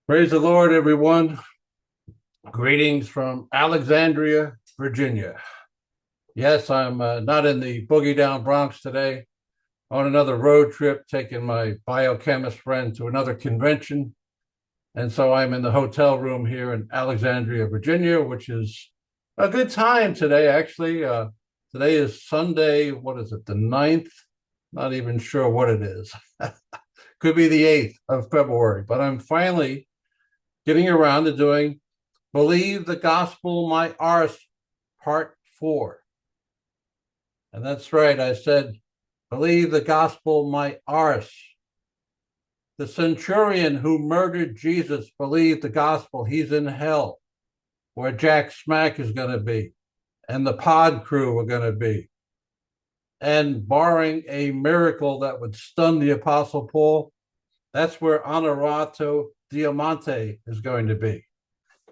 Praise the Lord, everyone. Greetings from Alexandria, Virginia. Yes, I'm not in the boogie down Bronx today. On another road trip, taking my biochemist friend to another convention. And so I'm in the hotel room here in Alexandria, Virginia, which is a good time today, actually. Today is Sunday, what is it, the 9th? Not even sure what it is. Could be the 8th of February, but I'm finally getting around to doing Believe the Gospel, my ARSE, Part 4. And that's right, I said, Believe the Gospel, my ARSE. The centurion who murdered Jesus believed the gospel. He's in hell, where Jack Smack is going to be, and the pod crew are going to be. And barring a miracle that would stun the Apostle Paul, that's where Honorato Diamante is going to be.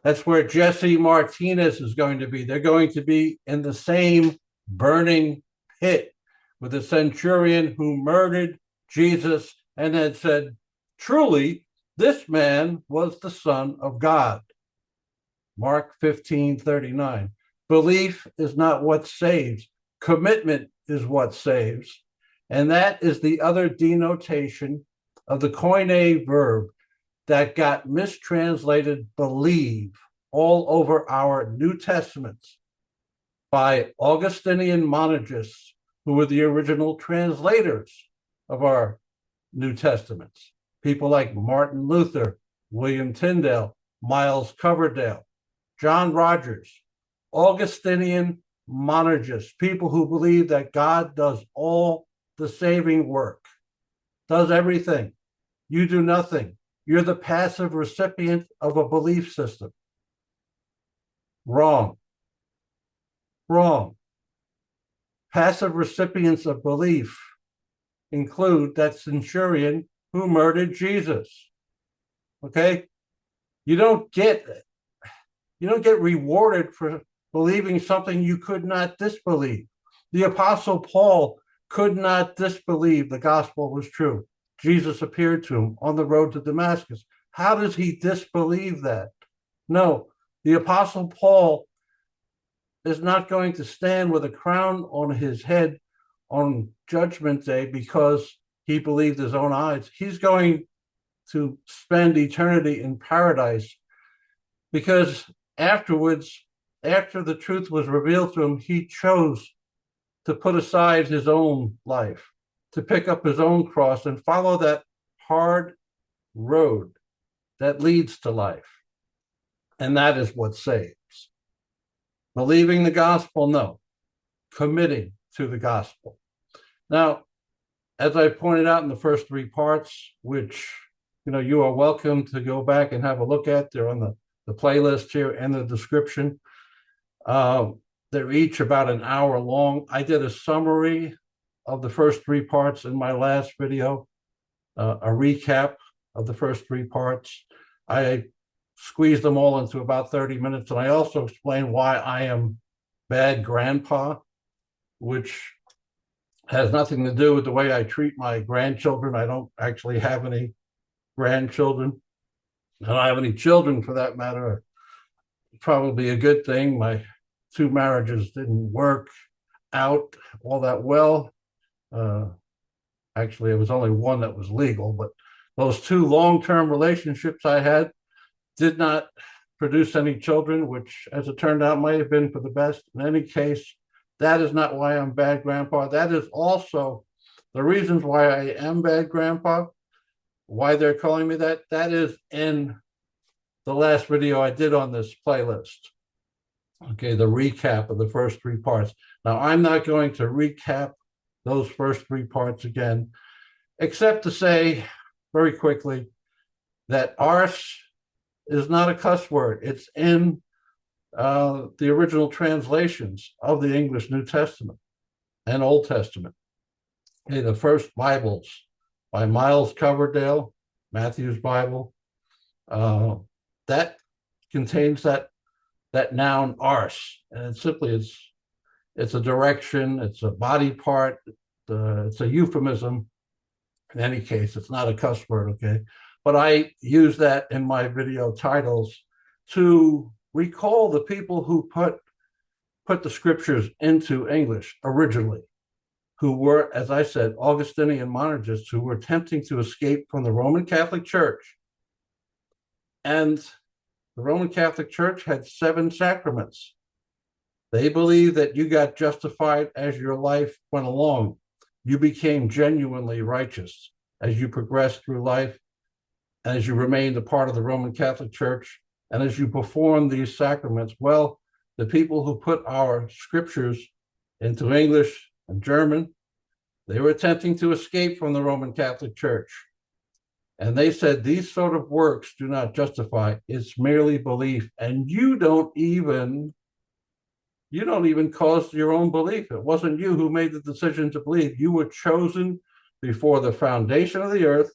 That's where Jesse Martinez is going to be. They're going to be in the same burning pit with the centurion who murdered Jesus and had said, truly, this man was the Son of God. Mark 15:39. Belief is not what saves. Commitment is what saves. And that is the other denotation of the koine verb that got mistranslated believe all over our New Testaments by Augustinian monergists, who were the original translators of our New Testaments. People like Martin Luther, William Tyndale, Miles Coverdale, John Rogers, Augustinian monergists, people who believe that God does all the saving work, does everything. You do nothing. You're the passive recipient of a belief system. Wrong. Wrong. Passive recipients of belief include that centurion who murdered Jesus. Okay? You don't get rewarded for believing something you could not disbelieve. The Apostle Paul could not disbelieve the gospel was true. Jesus appeared to him on the road to Damascus. How does he disbelieve that? No, the Apostle Paul is not going to stand with a crown on his head on Judgment Day because he believed his own eyes. He's going to spend eternity in paradise because afterwards, after the truth was revealed to him, he chose to put aside his own life, to pick up his own cross and follow that hard road that leads to life. And that is what saves. Believing the gospel, no. Committing to the gospel. Now, as I pointed out in the first three parts, which you are welcome to go back and have a look at, they're on the playlist here and the description. They're each about an hour long. I did a summary of the first three parts in my last video, a recap of the first three parts. I squeezed them all into about 30 minutes, and I also explained why I am bad grandpa, which has nothing to do with the way I treat my grandchildren. I don't actually have any grandchildren. I don't have any children, for that matter. Probably a good thing. My two marriages didn't work out all that well. Actually, it was only one that was legal, but those two long-term relationships I had did not produce any children, which, as it turned out, might have been for the best. In any case, that is not why I'm bad grandpa. That is also the reasons why I am bad grandpa, why they're calling me that. That is in the last video I did on this playlist. Okay, the recap of the first three parts. Now, I'm not going to recap those first three parts again, except to say very quickly that ARSE is not a cuss word. It's in the original translations of the English New Testament and Old Testament. Okay, the first Bibles by Miles Coverdale, Matthew's Bible, that contains that noun ARSE, and it's a direction, it's a body part, it's a euphemism. In any case, it's not a cuss word, okay? But I use that in my video titles to recall the people who put the scriptures into English originally, who were, as I said, Augustinian monergists who were attempting to escape from the Roman Catholic Church. And the Roman Catholic Church had 7 sacraments. They believed that you got justified as your life went along. You became genuinely righteous as you progressed through life, and as you remained a part of the Roman Catholic Church, and as you performed these sacraments. Well, the people who put our scriptures into English and German, they were attempting to escape from the Roman Catholic Church. And they said, these sort of works do not justify, it's merely belief. And you don't even cause your own belief. It wasn't you who made the decision to believe. You were chosen before the foundation of the earth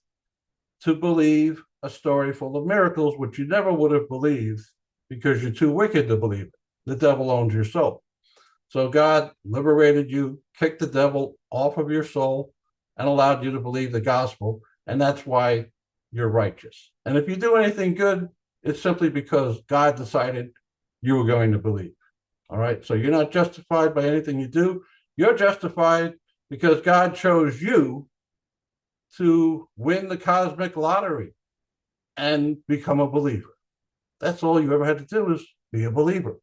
to believe a story full of miracles, which you never would have believed because you're too wicked to believe it. The devil owns your soul. So God liberated you, kicked the devil off of your soul, and allowed you to believe the gospel. And that's why you're righteous. And if you do anything good, it's simply because God decided you were going to believe. All right. So you're not justified by anything you do. You're justified because God chose you to win the cosmic lottery and become a believer. That's all you ever had to do, is be a believer,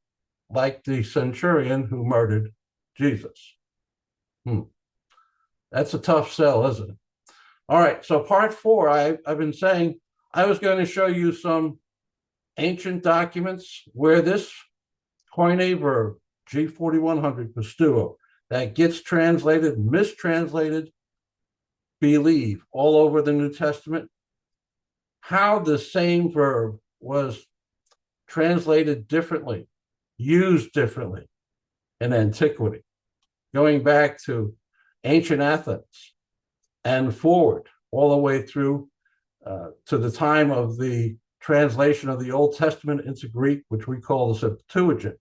like the centurion who murdered Jesus. That's a tough sell, isn't it? All right, so part 4, I've been saying I was going to show you some ancient documents where this Koine verb, G4100 pistuo, that gets translated, mistranslated, believe, all over the New Testament, how the same verb was translated differently, used differently in antiquity, going back to ancient Athens and forward all the way through to the time of the translation of the Old Testament into Greek, which we call the Septuagint.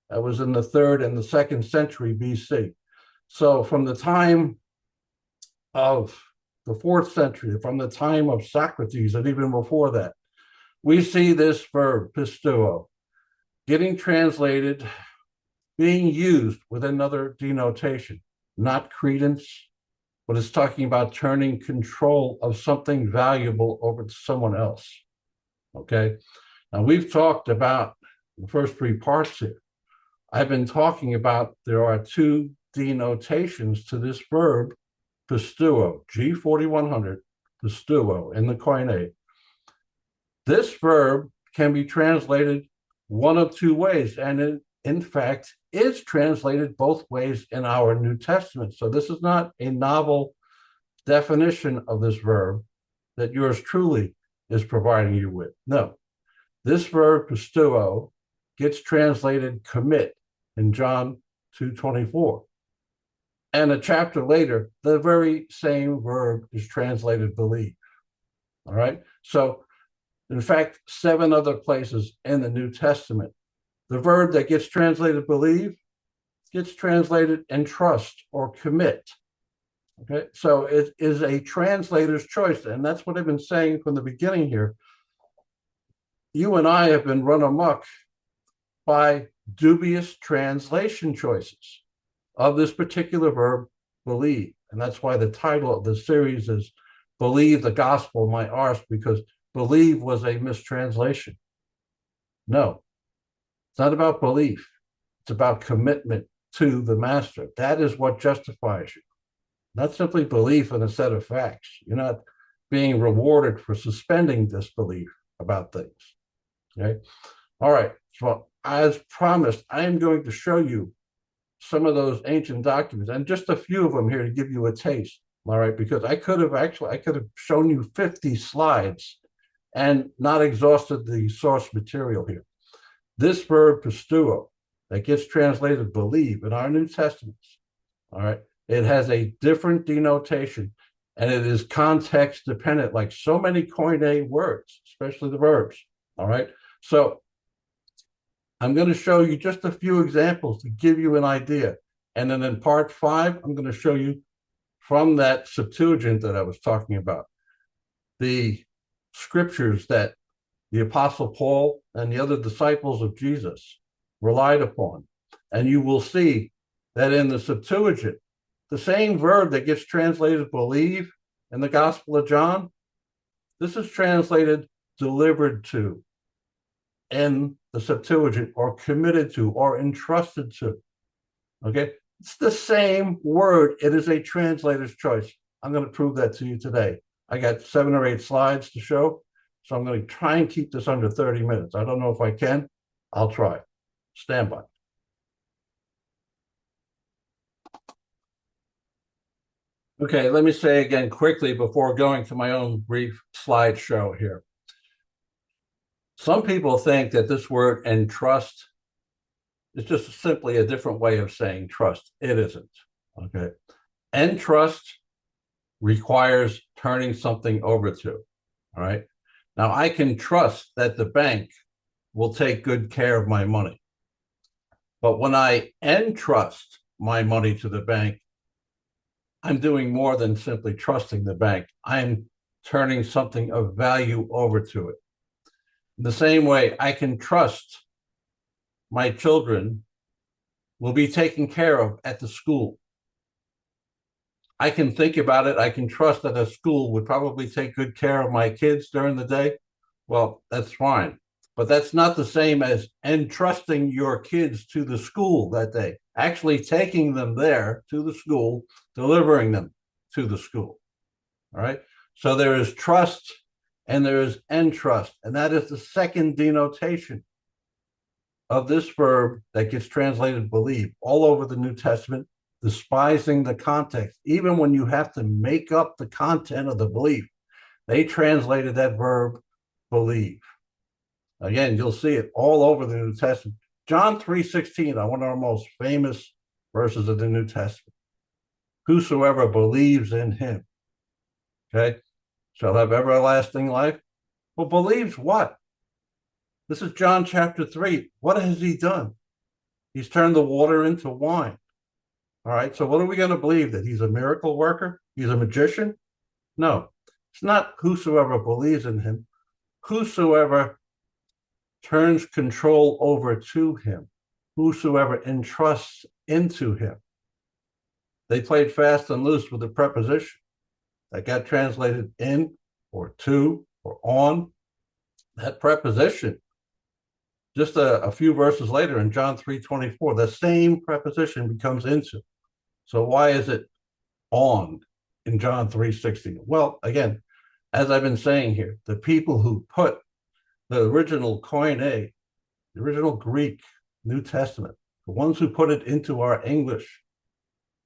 That was in the 3rd and the 2nd century BC. So from the time of the 4th century, from the time of Socrates, and even before that, we see this verb, pistuo, getting translated, being used with another denotation, not credence, but it's talking about turning control of something valuable over to someone else. Okay? Now, we've talked about the first 3 parts here. I've been talking about there are 2 denotations to this verb, pistuo, G4100, pistuo, in the Koine. This verb can be translated one of 2 ways, and it, in fact, is translated both ways in our New Testament. So this is not a novel definition of this verb that yours truly is providing you with. No, this verb, pistuo, gets translated commit in John 2:24. And a chapter later, the very same verb is translated believe. All right? So, in fact, 7 other places in the New Testament, the verb that gets translated believe gets translated entrust or commit. Okay? So it is a translator's choice. And that's what I've been saying from the beginning here. You and I have been run amok by dubious translation choices of this particular verb, believe. And that's why the title of the series is Believe the Gospel, my ARSE, because believe was a mistranslation. No, it's not about belief. It's about commitment to the master. That is what justifies you. Not simply belief in a set of facts. You're not being rewarded for suspending disbelief about things. Okay? All right. So as promised, I am going to show you some of those ancient documents, and just a few of them here to give you a taste. All right, because I could have shown you 50 slides and not exhausted the source material here. This verb pistuo that gets translated believe in our New Testaments, all right, it has a different denotation, and it is context dependent, like so many Koine words, especially the verbs. All right, so I'm going to show you just a few examples to give you an idea. And then in part 5, I'm going to show you from that Septuagint that I was talking about, the scriptures that the Apostle Paul and the other disciples of Jesus relied upon. And you will see that in the Septuagint, the same verb that gets translated believe in the Gospel of John, this is translated delivered to in the Septuagint, or committed to, or entrusted to. Okay, it's the same word. It is a translator's choice. I'm going to prove that to you today. I got 7 or 8 slides to show, so I'm going to try and keep this under 30 minutes. I don't know if I can. I'll try. Stand by. Okay, let me say again quickly before going to my own brief slideshow here. Some people think that this word entrust is just simply a different way of saying trust. It isn't. Okay. Entrust requires turning something over to. All right. Now, I can trust that the bank will take good care of my money. But when I entrust my money to the bank, I'm doing more than simply trusting the bank. I'm turning something of value over to it. In the same way, I can trust my children will be taken care of at the school. I can think about it. I can trust that a school would probably take good care of my kids during the day. Well, that's fine. But that's not the same as entrusting your kids to the school that day, actually taking them there to the school, delivering them to the school. All right. So there is trust and there is entrust. And that is the second denotation of this verb that gets translated believe all over the New Testament, despising the context. Even when you have to make up the content of the belief, they translated that verb believe. Again, you'll see it all over the New Testament. John 3:16, one of our most famous verses of the New Testament. Whosoever believes in him, okay, shall have everlasting life. Well, believes what? This is John chapter 3. What has he done? He's turned the water into wine. All right, so what are we going to believe? That he's a miracle worker? He's a magician? No, it's not whosoever believes in him. Whosoever turns control over to him, whosoever entrusts into him. They played fast and loose with the preposition that got translated in or to or on. That preposition, just a few verses later in John 3:24, the same preposition becomes into. So why is it on in John 3:16? Well, again, as I've been saying here, the people who put the original Koine, the original Greek New Testament, the ones who put it into our English,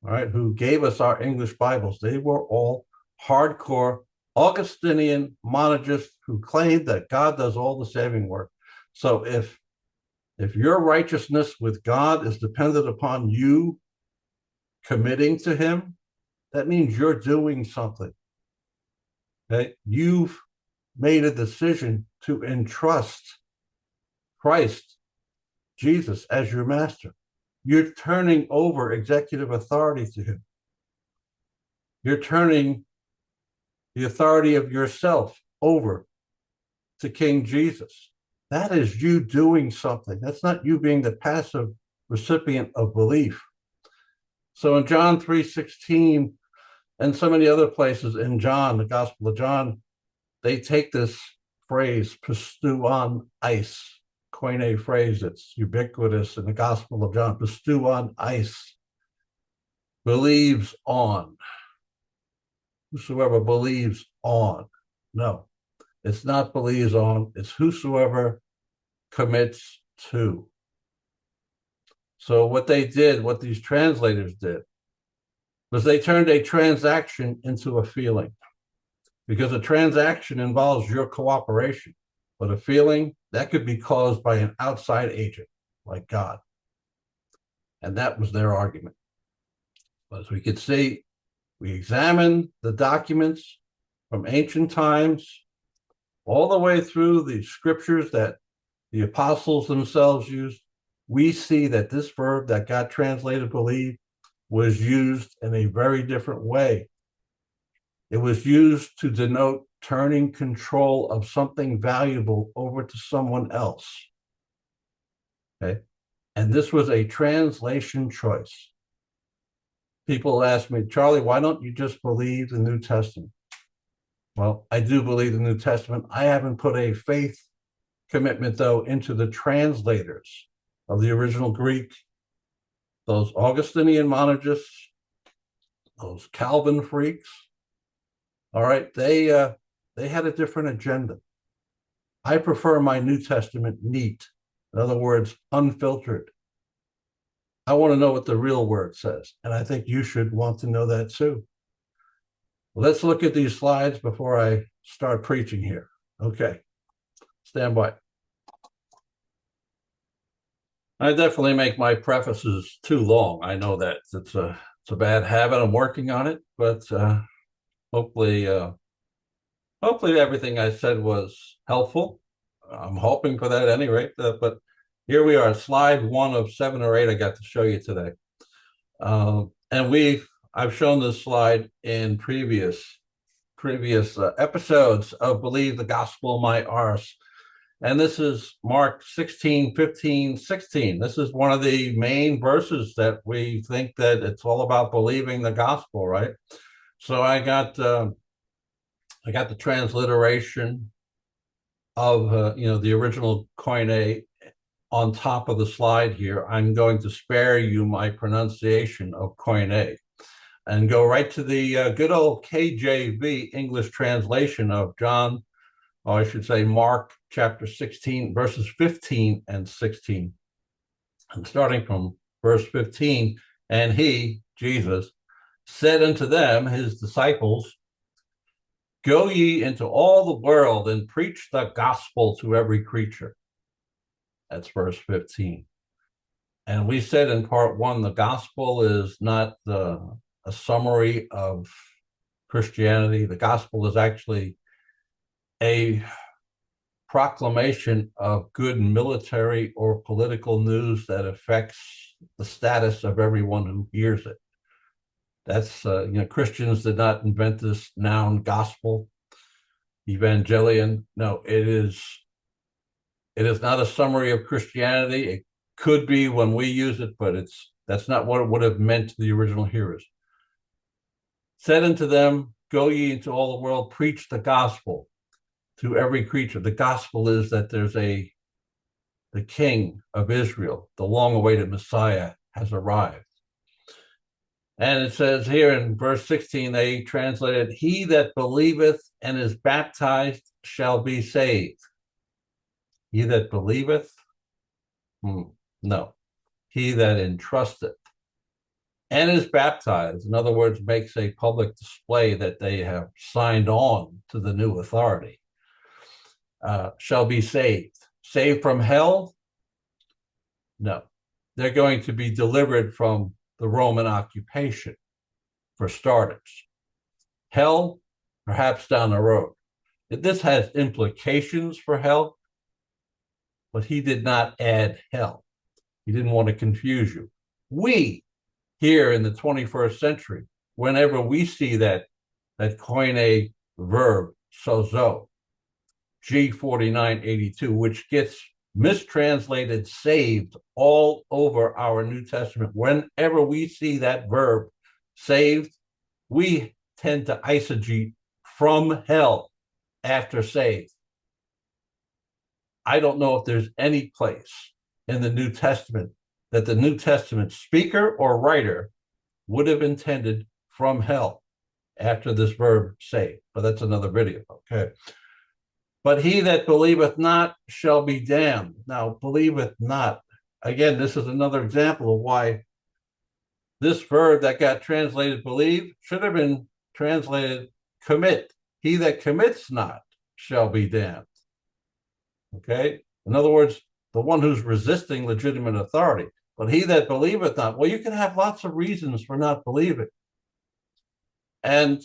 all right, who gave us our English Bibles, they were all hardcore Augustinian monergists who claimed that God does all the saving work. So if your righteousness with God is dependent upon you committing to him, that means you're doing something. Okay? You've made a decision to entrust Christ, Jesus, as your master. You're turning over executive authority to him. You're turning the authority of yourself over to King Jesus. That is you doing something. That's not you being the passive recipient of belief. So in John 3:16 and so many other places in John, the Gospel of John, they take this phrase, pisteuon eis, Koine phrase that's ubiquitous in the Gospel of John, pisteuon eis, believes on. Whosoever believes on. No, it's not believes on, it's whosoever commits to. So what they did, what these translators did, was they turned a transaction into a feeling. Because a transaction involves your cooperation, but a feeling that could be caused by an outside agent like God. And that was their argument. But as we could see, we examined the documents from ancient times all the way through the scriptures that the apostles themselves used. We see that this verb that got translated believe was used in a very different way. It was used to denote turning control of something valuable over to someone else. Okay. And this was a translation choice. People ask me, Charlie, why don't you just believe the New Testament? Well, I do believe the New Testament. I haven't put a faith commitment, though, into the translators of the original Greek, those Augustinian monergists, those Calvin freaks. All right, they had a different agenda. I prefer my New Testament neat. In other words, unfiltered. I want to know what the real word says, and I think you should want to know that too. Let's look at these slides before I start preaching here. Okay, stand by. I definitely make my prefaces too long. I know that it's a bad habit. I'm working on it, but hopefully everything I said was helpful. I'm hoping for that at any rate. But here we are, slide 1 of 7 or 8 I got to show you today. And I've shown this slide in previous episodes of Believe the Gospel, my ARSE. And this is Mark 16, 15, 16. This is one of the main verses that we think that it's all about believing the gospel, right? So I got the transliteration of the original Koine on top of the slide here. I'm going to spare you my pronunciation of Koine and go right to the good old KJV English translation of Mark chapter 16, verses 15 and 16. And starting from verse 15, and he, Jesus, said unto them, his disciples, go ye into all the world and preach the gospel to every creature. That's verse 15. And we said in part 1, the gospel is not a summary of Christianity. The gospel is actually a proclamation of good military or political news that affects the status of everyone who hears it. That's Christians did not invent this noun gospel, evangelion. No, it is not a summary of Christianity. It could be when we use it, but that's not what it would have meant to the original hearers. Said unto them, go ye into all the world, preach the gospel to every creature. The gospel is that there's the King of Israel, the long-awaited Messiah, has arrived. And it says here in verse 16, they translated, he that believeth and is baptized shall be saved. He that believeth? No. He that entrusteth and is baptized, in other words, makes a public display that they have signed on to the new authority, shall be saved. Saved from hell? No. They're going to be delivered from the Roman occupation, for starters. Hell, perhaps down the road. This has implications for hell, but he did not add hell. He didn't want to confuse you. We, here in the 21st century, whenever we see that Koine verb, sozo, G4982, which gets mistranslated saved all over our New Testament. Whenever we see that verb saved, we tend to eisegete from hell after saved. I don't know if there's any place in the New Testament that the New Testament speaker or writer would have intended from hell after this verb saved, but that's another video, okay? But he that believeth not shall be damned. Now, believeth not. Again, this is another example of why this verb that got translated believe should have been translated commit. He that commits not shall be damned. Okay? In other words, the one who's resisting legitimate authority. But he that believeth not, well, you can have lots of reasons for not believing. And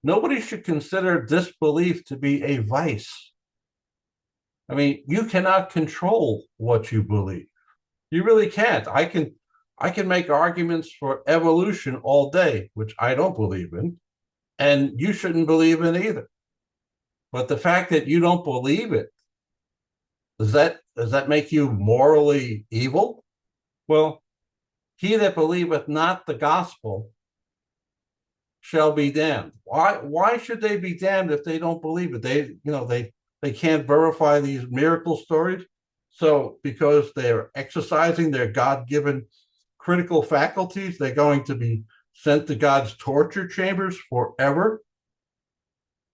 nobody should consider disbelief to be a vice. I mean, you cannot control what you believe. You really can't. I can make arguments for evolution all day, which I don't believe in, and you shouldn't believe in either. But the fact that you don't believe it, does that make you morally evil? Well, he that believeth not the gospel shall be damned. Why should they be damned if they don't believe it? They can't verify these miracle stories. So because they're exercising their God-given critical faculties, they're going to be sent to God's torture chambers forever.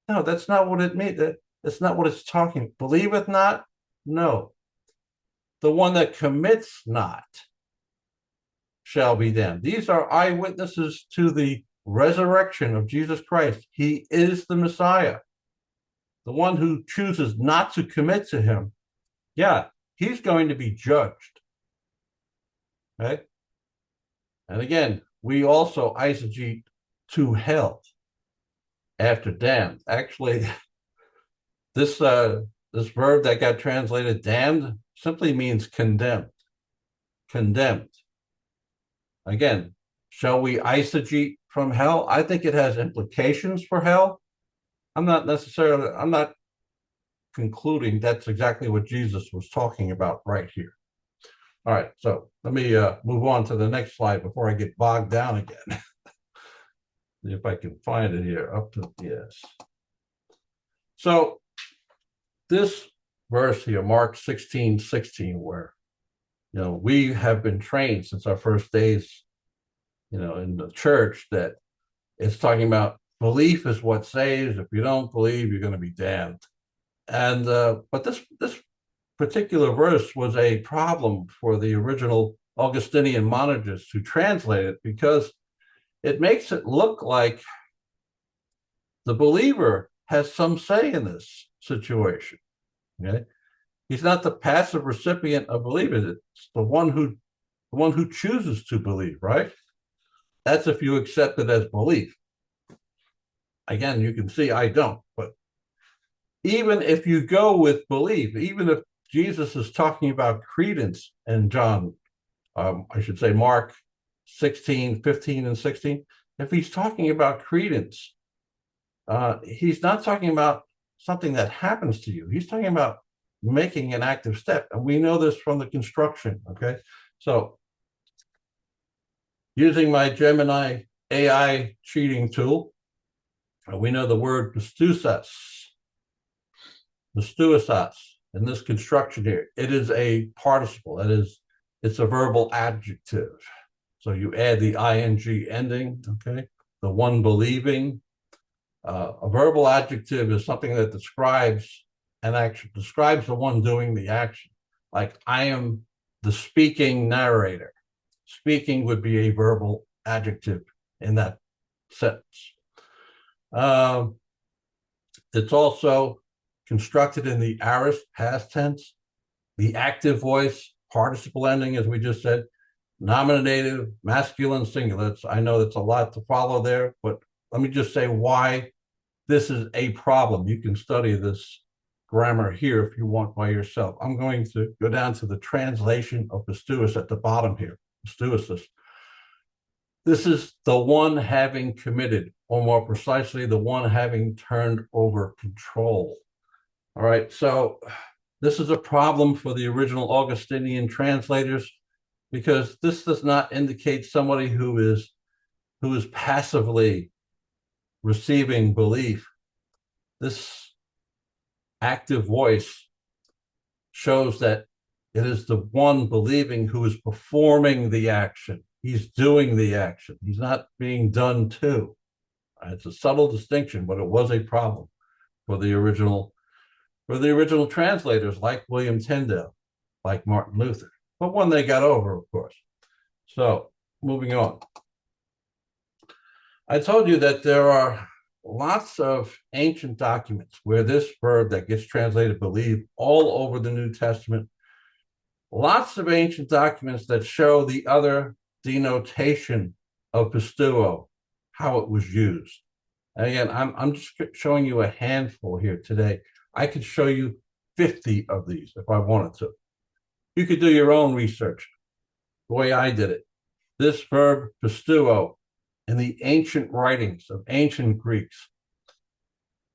No, that's not what it means. That's not what it's talking. Believeth not? No. The one that commits not shall be damned. These are eyewitnesses to the resurrection of Jesus Christ. He is the Messiah. The one who chooses not to commit to him, yeah, he's going to be judged. Right? And again, we also eisegete to hell after damned. Actually, this verb that got translated damned simply means condemned. Condemned. Again, shall we eisegete from hell? I think it has implications for hell. I'm not concluding that's exactly what Jesus was talking about right here. All right, so let me move on to the next slide before I get bogged down again. If I can find it here, yes. So this verse here, Mark 16:16, where we have been trained since our first days, in the church, that it's talking about belief is what saves. If you don't believe, you're going to be damned. And but this particular verse was a problem for the original Augustinian monergists who translate it, because it makes it look like the believer has some say in this situation. Okay, he's not the passive recipient of believing. It's the one who chooses to believe. Right? That's if you accept it as belief. Again, you can see I don't. But even if you go with belief, even if Jesus is talking about credence in Mark 16, 15, and 16. If he's talking about credence, he's not talking about something that happens to you. He's talking about making an active step. And we know this from the construction, okay? So using my Gemini AI cheating tool, we know the word pistuosas in this construction here. It is a participle. It's a verbal adjective. So you add the ing ending, okay? The one believing. A verbal adjective is something that describes an action, describes the one doing the action. Like, I am the speaking narrator. Speaking would be a verbal adjective in that sentence. It's also constructed in the ARSE past tense, the active voice, participle ending, as we just said, nominative, masculine, singular. I know that's a lot to follow there, but let me just say why this is a problem. You can study this grammar here if you want by yourself. I'm going to go down to the translation of pistuos at the bottom here, pistuosis. This is the one having committed, or more precisely, the one having turned over control. All right, so this is a problem for the original Augustinian translators, because this does not indicate somebody who is passively receiving belief. This active voice shows that it is the one believing who is performing the action. He's doing the action. He's not being done to. It's a subtle distinction, but it was a problem for the original translators, like William Tyndale, like Martin Luther, but one they got over, of course. So moving on. I told you that there are lots of ancient documents where this verb that gets translated believe all over the New Testament. Lots of ancient documents that show the other denotation of pisteuo, how it was used. And again, I'm just showing you a handful here today. I could show you 50 of these if I wanted to. You could do your own research the way I did it. This verb pisteuo in the ancient writings of ancient Greeks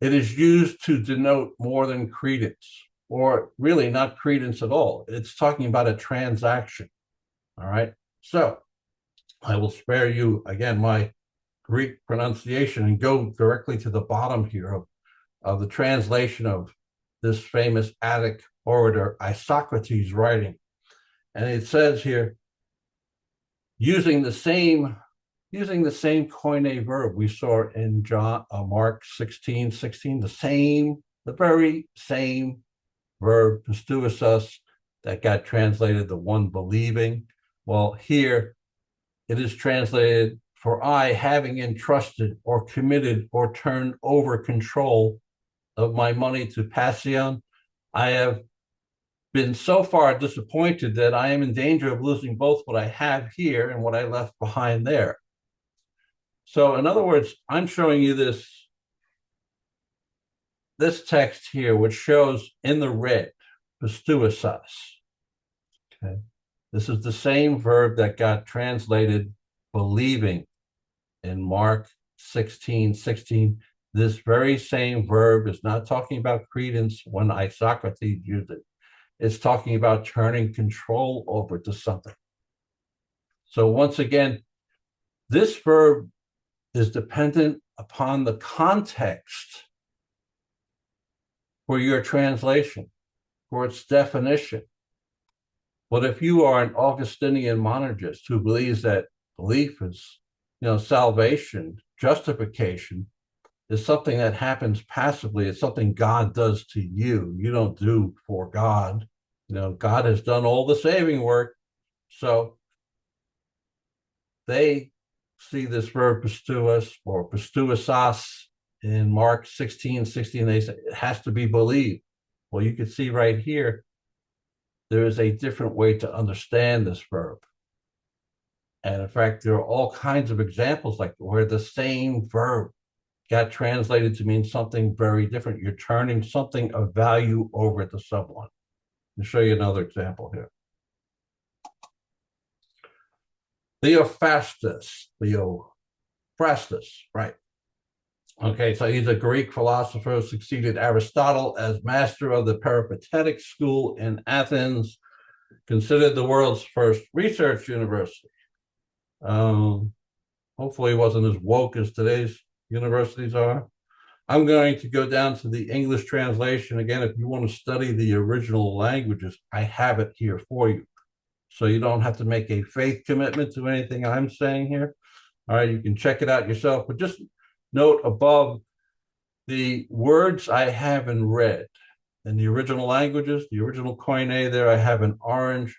it is used to denote more than credence, or really not credence at all. It's talking about a transaction. All right. So I will spare you, again, my Greek pronunciation and go directly to the bottom here of the translation of this famous Attic orator Isocrates' writing. And it says here, using the same koine verb we saw in Mark 16:16, the very same verb, pistuosos, that got translated the one believing. Well, here it is translated, for I, having entrusted or committed or turned over control of my money to Passion, I have been so far disappointed that I am in danger of losing both what I have here and what I left behind there. So in other words, I'm showing you this text here, which shows in the red, pistuosos. Okay. This is the same verb that got translated believing in Mark 16:16. This very same verb is not talking about credence when Isocrates used it. It's talking about turning control over to something. So once again, this verb is dependent upon the context for your translation, for its definition. But if you are an Augustinian monergist who believes that belief is, salvation, justification, is something that happens passively, it's something God does to you. You don't do for God. God has done all the saving work. So they see this verb pistuos or pistuosos in Mark 16:16. They say it has to be believed. Well, you can see right here, there is a different way to understand this verb. And in fact, there are all kinds of examples like where the same verb got translated to mean something very different. You're turning something of value over to someone. I'll show you another example here. Theophrastus, right? Okay, so he's a Greek philosopher who succeeded Aristotle as master of the Peripatetic school in Athens, considered the world's first research university. Hopefully it wasn't as woke as today's universities are. I'm going to go down to the English translation. Again, if you want to study the original languages, I have it here for you. So you don't have to make a faith commitment to anything I'm saying here. All right, you can check it out yourself, but just note above the words I have in red. In the original languages, the original Koine there, I have in orange,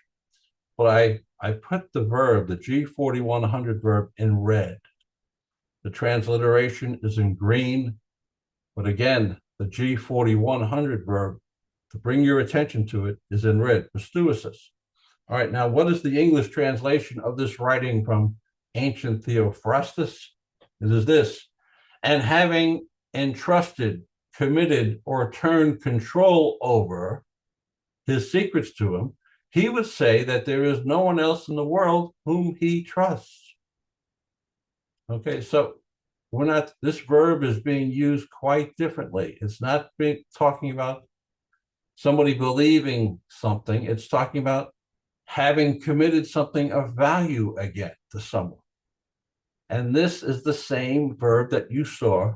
but I put the verb, the G4100 verb, in red. The transliteration is in green, but again, the G4100 verb, to bring your attention to it, is in red, pistuosos. All right, now what is the English translation of this writing from ancient Theophrastus? It is this: and having entrusted, committed, or turned control over his secrets to him, he would say that there is no one else in the world whom he trusts. Okay, so this verb is being used quite differently. It's not talking about somebody believing something. It's talking about having committed something of value again to someone. And this is the same verb that you saw,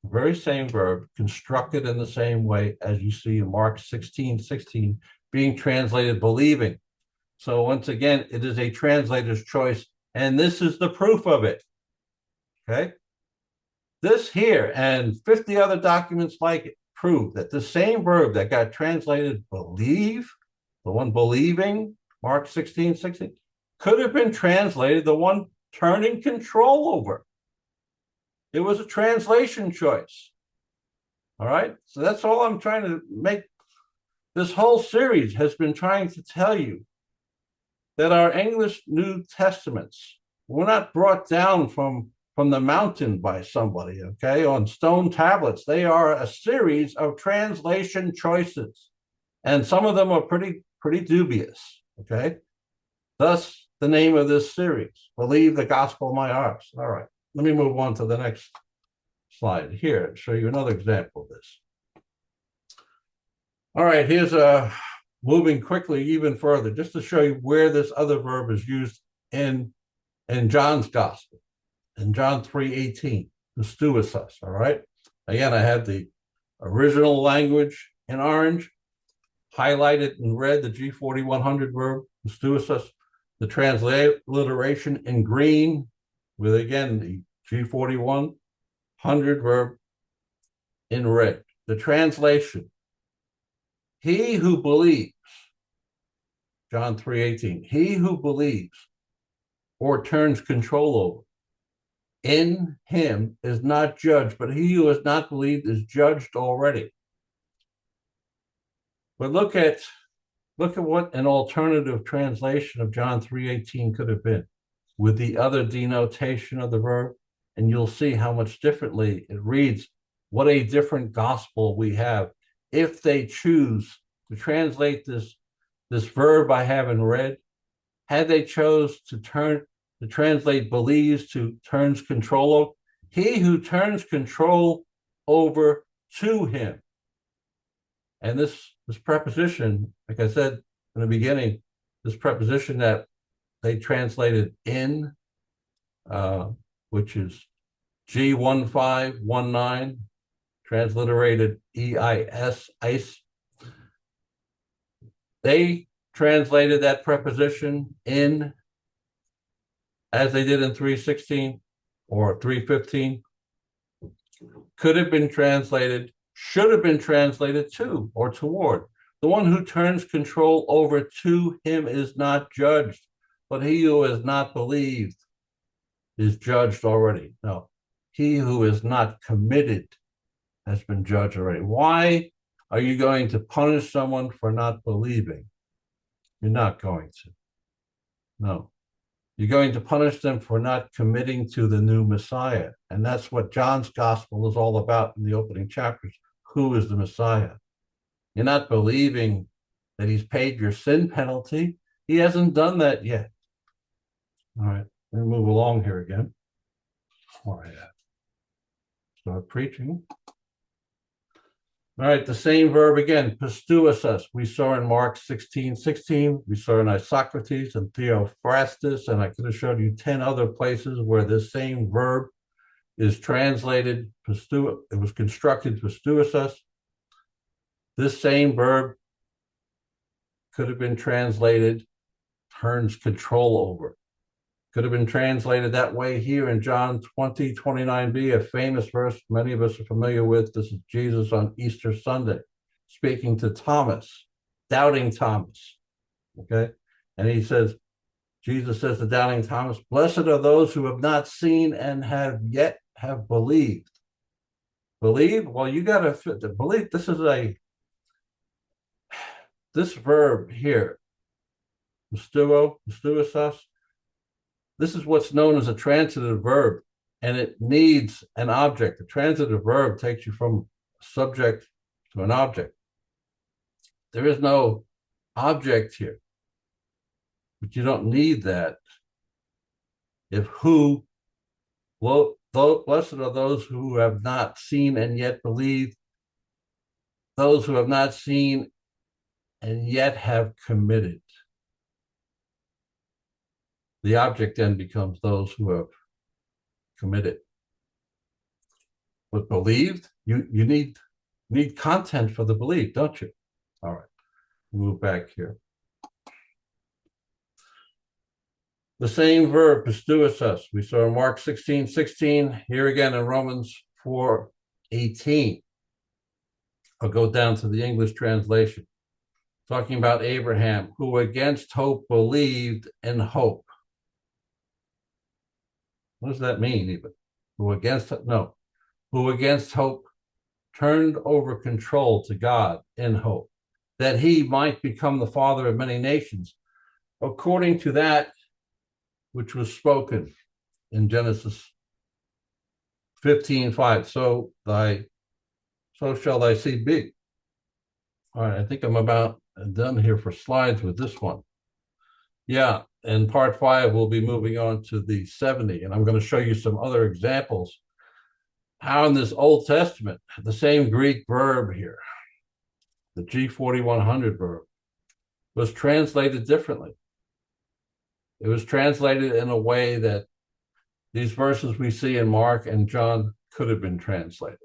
the very same verb, constructed in the same way as you see in Mark 16:16, being translated believing. So once again, it is a translator's choice, and this is the proof of it. Okay? This here and 50 other documents like it prove that the same verb that got translated believe, the one believing, Mark 16:16, could have been translated the one turning control over. It was a translation choice. All right? So that's all I'm trying to make. This whole series has been trying to tell you that our English New Testaments were not brought down from the mountain by somebody, okay, on stone tablets. They are a series of translation choices, and some of them are pretty dubious, okay? Thus, the name of this series, Believe the Gospel of My ARSE. All right, let me move on to the next slide here and show you another example of this. All right, here's moving quickly even further, just to show you where this other verb is used in John's gospel, in John 3:18, pistuosos, all right? Again, I have the original language in orange, highlighted in red, the G4100 verb, pistuosos, the transliteration in green, with again the G4100 verb in red. The translation, he who believes, John 3:18, he who believes or turns control over, in him is not judged, but he who has not believed is judged already. But look at what an alternative translation of John 3:18 could have been with the other denotation of the verb, and you'll see how much differently it reads. What a different gospel we have if they choose to translate this verb I have in red. Had they chose to translate believes to turns control over, he who turns control over to him. And this preposition, like I said in the beginning, this preposition that they translated in, which is G1519, transliterated EIS, ice. They translated that preposition in as they did in 3:16 or 3:15. Could have been translated, should have been translated to or toward. The one who turns control over to him is not judged, but he who has not believed is judged already. No, he who is not committed has been judged already. Why are you going to punish someone for not believing? You're not going to. No. You're going to punish them for not committing to the new Messiah. And that's what John's gospel is all about in the opening chapters. Who is the Messiah? You're not believing that he's paid your sin penalty. He hasn't done that yet. All right, let me move along here again. All right, start preaching. All right, the same verb again, pistuosos, we saw in Mark 16:16. We saw in Isocrates and Theophrastus, and I could have showed you 10 other places where this same verb is translated, it was constructed pistuosos. This same verb could have been translated turns control over. Could have been translated that way here in John 20:29b, a famous verse many of us are familiar with. This is Jesus on Easter Sunday speaking to Thomas, doubting Thomas. Okay. And he says, Jesus says to doubting Thomas, blessed are those who have not seen and have yet have believed. Believe? Well, you got to fit the belief. This verb here, pistuosos, this is what's known as a transitive verb, and it needs an object. The transitive verb takes you from a subject to an object. There is no object here, but you don't need that. If who, well, blessed are those who have not seen and yet believe, those who have not seen and yet have committed. The object then becomes those who have committed. But believed, you need content for the belief, don't you? All right, move back here. The same verb, pistuosos, we saw in Mark 16:16, here again in Romans 4:18. I'll go down to the English translation, talking about Abraham, who against hope believed in hope. What does that mean even? Who against hope turned over control to God in hope, that he might become the father of many nations, according to that which was spoken in Genesis 15:5. So shall thy seed be. All right, I think I'm about done here for slides with this one. Yeah, in part 5, we'll be moving on to the 70, and I'm going to show you some other examples how in this Old Testament, the same Greek verb here, the G4100 verb, was translated differently. It was translated in a way that these verses we see in Mark and John could have been translated.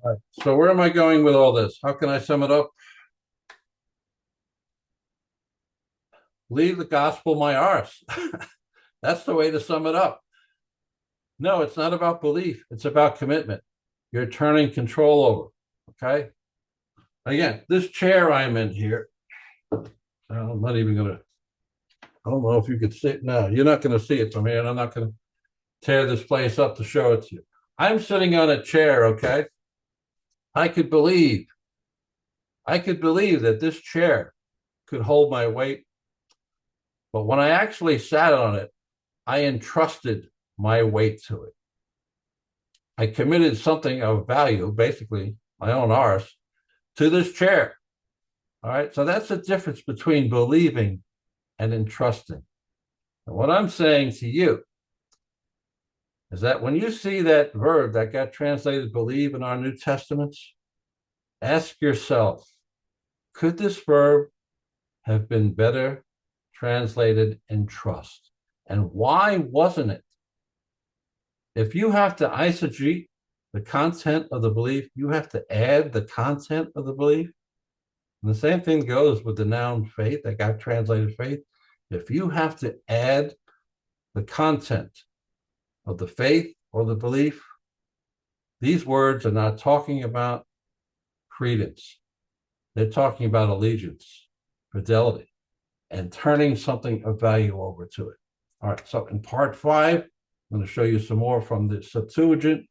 All right, so where am I going with all this? How can I sum it up? Leave the gospel my arse. That's the way to sum it up. No, it's not about belief. It's about commitment. You're turning control over. Okay. Again, this chair I'm in here, I'm not even going to, I don't know if you could see it now. You're not going to see it from here, and I'm not going to tear this place up to show it to you. I'm sitting on a chair, okay? I could believe that this chair could hold my weight. But when I actually sat on it, I entrusted my weight to it. I committed something of value, basically my own arse, to this chair. All right. So that's the difference between believing and entrusting. And what I'm saying to you is that when you see that verb that got translated believe in our New Testaments, ask yourself, could this verb have been better translated entrust? And why wasn't it? If you have to eisegete the content of the belief, you have to add the content of the belief. And the same thing goes with the noun faith that got translated faith. If you have to add the content of the faith or the belief, these words are not talking about credence. They're talking about allegiance, fidelity, and turning something of value over to it. All right, so in part 5, I'm going to show you some more from the Septuagint.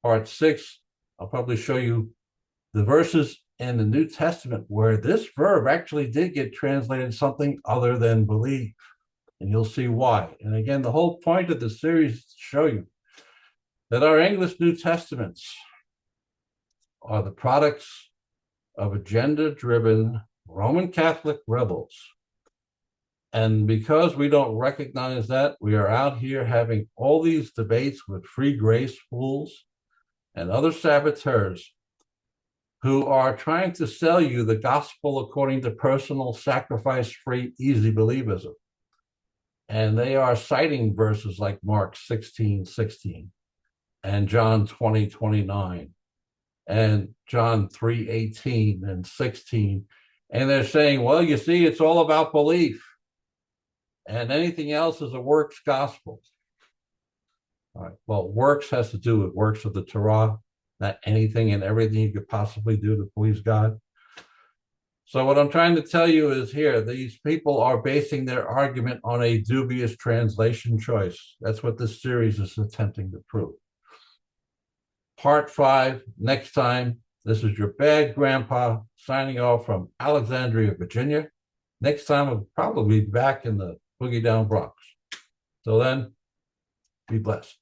Part 6, I'll probably show you the verses in the New Testament where this verb actually did get translated something other than believe. And you'll see why. And again, the whole point of the series is to show you that our English New Testaments are the products of agenda-driven Roman Catholic rebels. And because we don't recognize that, we are out here having all these debates with free grace fools and other saboteurs who are trying to sell you the gospel according to personal sacrifice-free easy believism. And they are citing verses like Mark 16:16 and John 20:29 and John 3:18 and 16. And they're saying, well, you see, it's all about belief. And anything else is a works gospel. All right. Well, works has to do with works of the Torah, not anything and everything you could possibly do to please God. So what I'm trying to tell you is here, these people are basing their argument on a dubious translation choice. That's what this series is attempting to prove. Part 5, next time. This is your bad grandpa signing off from Alexandria, Virginia. Next time, I'll probably be back in the Boogie Down Bronx. Till then, be blessed.